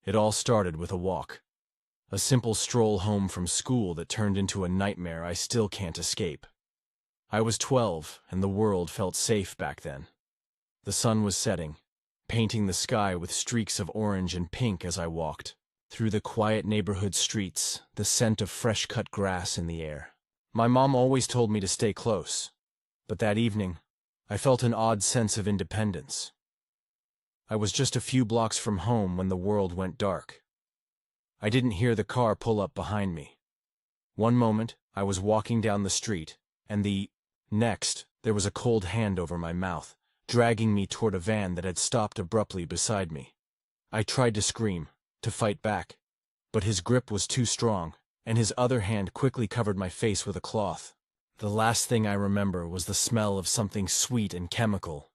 It all started with a walk. A simple stroll home from school that turned into a nightmare I still can't escape. I was 12, and the world felt safe back then. The sun was setting, painting the sky with streaks of orange and pink as I walked. Through the quiet neighborhood streets, the scent of fresh-cut grass in the air. My mom always told me to stay close, but that evening, I felt an odd sense of independence. I was just a few blocks from home when the world went dark. I didn't hear the car pull up behind me. One moment, I was walking down the street, and the next, there was a cold hand over my mouth, dragging me toward a van that had stopped abruptly beside me. I tried to scream, to fight back, but his grip was too strong, and his other hand quickly covered my face with a cloth. The last thing I remember was the smell of something sweet and chemical.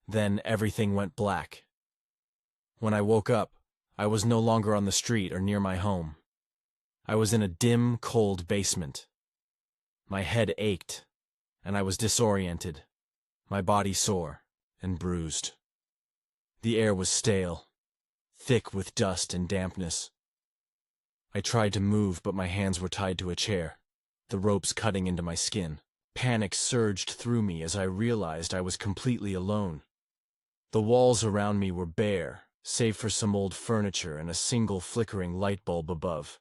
Then everything went black. When I woke up, I was no longer on the street or near my home. I was in a dim, cold basement. My head ached, and I was disoriented, my body sore and bruised. The air was stale, thick with dust and dampness. I tried to move, but my hands were tied to a chair, the ropes cutting into my skin. Panic surged through me as I realized I was completely alone. The walls around me were bare, save for some old furniture and a single flickering light bulb above.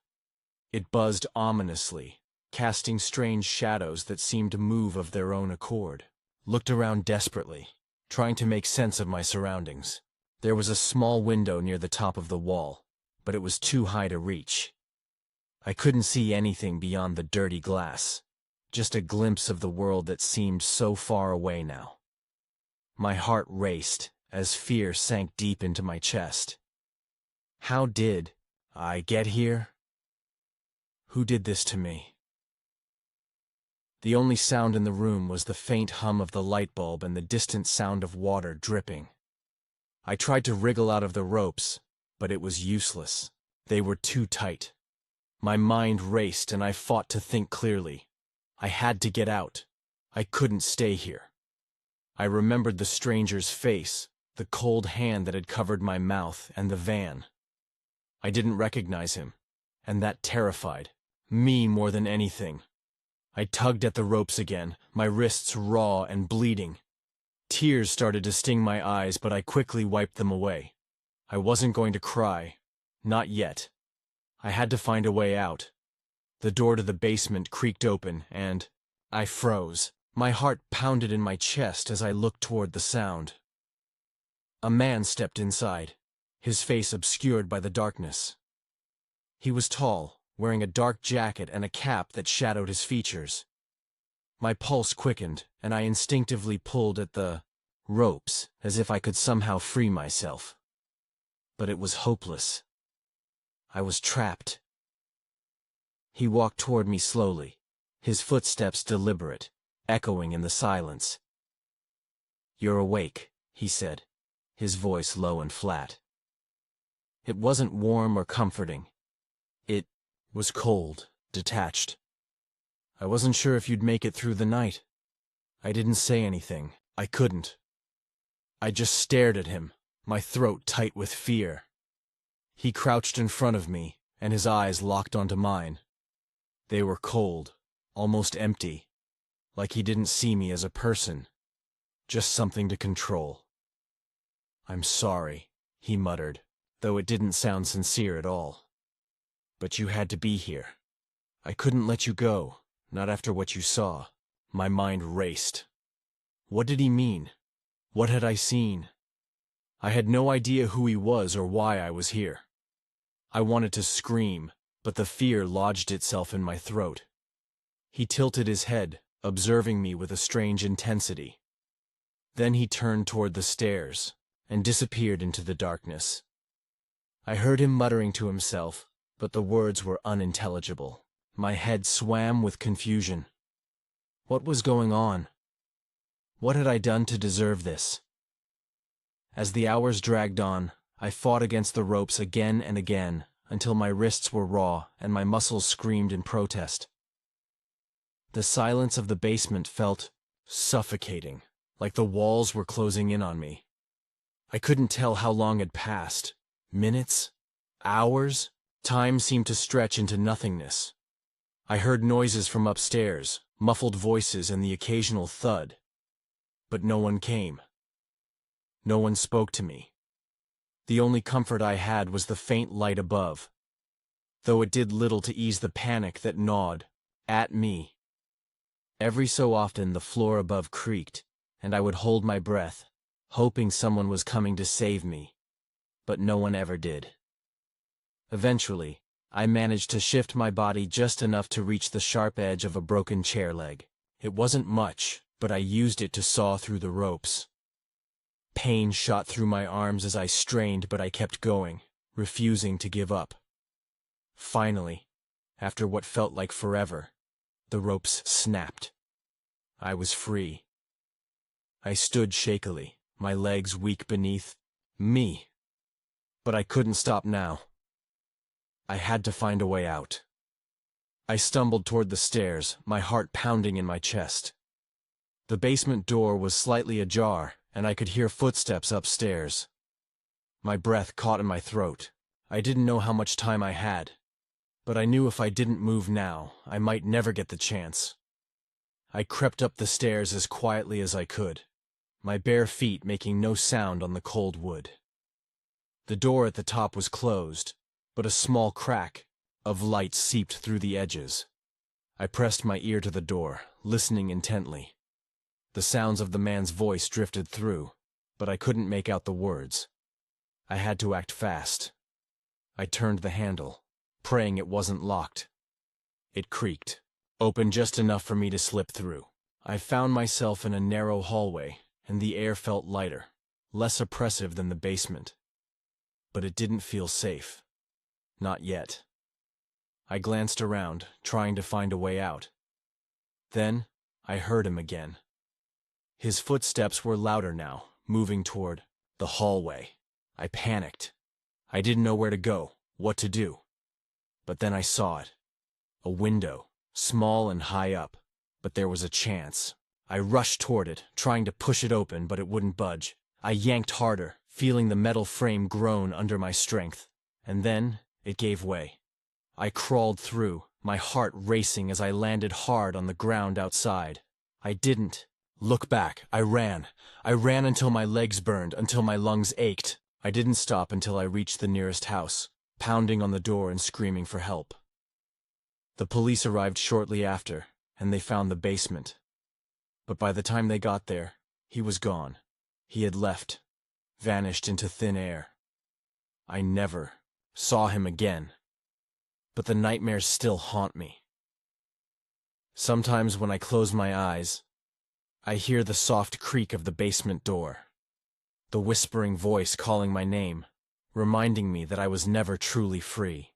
It buzzed ominously, casting strange shadows that seemed to move of their own accord. Looked around desperately, trying to make sense of my surroundings. There was a small window near the top of the wall, but it was too high to reach. I couldn't see anything beyond the dirty glass, just a glimpse of the world that seemed so far away now. My heart raced as fear sank deep into my chest. How did I get here? Who did this to me? The only sound in the room was the faint hum of the light bulb and the distant sound of water dripping. I tried to wriggle out of the ropes, but it was useless. They were too tight. My mind raced and I fought to think clearly. I had to get out. I couldn't stay here. I remembered the stranger's face, the cold hand that had covered my mouth, and the van. I didn't recognize him, and that terrified me more than anything. I tugged at the ropes again, my wrists raw and bleeding. Tears started to sting my eyes, but I quickly wiped them away. I wasn't going to cry. Not yet. I had to find a way out. The door to the basement creaked open, and I froze. My heart pounded in my chest as I looked toward the sound. A man stepped inside, his face obscured by the darkness. He was tall, wearing a dark jacket and a cap that shadowed his features. My pulse quickened, and I instinctively pulled at the ropes as if I could somehow free myself. But it was hopeless. I was trapped. He walked toward me slowly, his footsteps deliberate, echoing in the silence. "You're awake," he said, his voice low and flat. It wasn't warm or comforting. It was cold, detached. "I wasn't sure if you'd make it through the night." I didn't say anything. I couldn't. I just stared at him, my throat tight with fear. He crouched in front of me, and his eyes locked onto mine. They were cold, almost empty, like he didn't see me as a person, just something to control. "I'm sorry," he muttered, though it didn't sound sincere at all. "But you had to be here. I couldn't let you go, not after what you saw." My mind raced. What did he mean? What had I seen? I had no idea who he was or why I was here. I wanted to scream, but the fear lodged itself in my throat. He tilted his head, observing me with a strange intensity. Then he turned toward the stairs and disappeared into the darkness. I heard him muttering to himself, but the words were unintelligible. My head swam with confusion. What was going on? What had I done to deserve this? As the hours dragged on, I fought against the ropes again and again, until my wrists were raw and my muscles screamed in protest. The silence of the basement felt suffocating, like the walls were closing in on me. I couldn't tell how long had passed. Minutes? Hours? Time seemed to stretch into nothingness. I heard noises from upstairs, muffled voices and the occasional thud. But no one came. No one spoke to me. The only comfort I had was the faint light above, though it did little to ease the panic that gnawed at me. Every so often the floor above creaked, and I would hold my breath, hoping someone was coming to save me, but no one ever did. Eventually, I managed to shift my body just enough to reach the sharp edge of a broken chair leg. It wasn't much, but I used it to saw through the ropes. Pain shot through my arms as I strained, but I kept going, refusing to give up. Finally, after what felt like forever, the ropes snapped. I was free. I stood shakily, my legs weak beneath me. But I couldn't stop now. I had to find a way out. I stumbled toward the stairs, my heart pounding in my chest. The basement door was slightly ajar, and I could hear footsteps upstairs. My breath caught in my throat. I didn't know how much time I had, but I knew if I didn't move now, I might never get the chance. I crept up the stairs as quietly as I could, my bare feet making no sound on the cold wood. The door at the top was closed, but a small crack of light seeped through the edges. I pressed my ear to the door, listening intently. The sounds of the man's voice drifted through, but I couldn't make out the words. I had to act fast. I turned the handle, praying it wasn't locked. It creaked, open just enough for me to slip through. I found myself in a narrow hallway, and the air felt lighter, less oppressive than the basement. But it didn't feel safe. Not yet. I glanced around, trying to find a way out. Then, I heard him again. His footsteps were louder now, moving toward the hallway. I panicked. I didn't know where to go, what to do. But then I saw it. A window, small and high up, but there was a chance. I rushed toward it, trying to push it open, but it wouldn't budge. I yanked harder, feeling the metal frame groan under my strength. And then, it gave way. I crawled through, my heart racing as I landed hard on the ground outside. I didn't look back. I ran. I ran until my legs burned, until my lungs ached. I didn't stop until I reached the nearest house, pounding on the door and screaming for help. The police arrived shortly after, and they found the basement. But by the time they got there, he was gone. He had left, vanished into thin air. I never saw him again. But the nightmares still haunt me. Sometimes when I close my eyes, I hear the soft creak of the basement door, the whispering voice calling my name, reminding me that I was never truly free.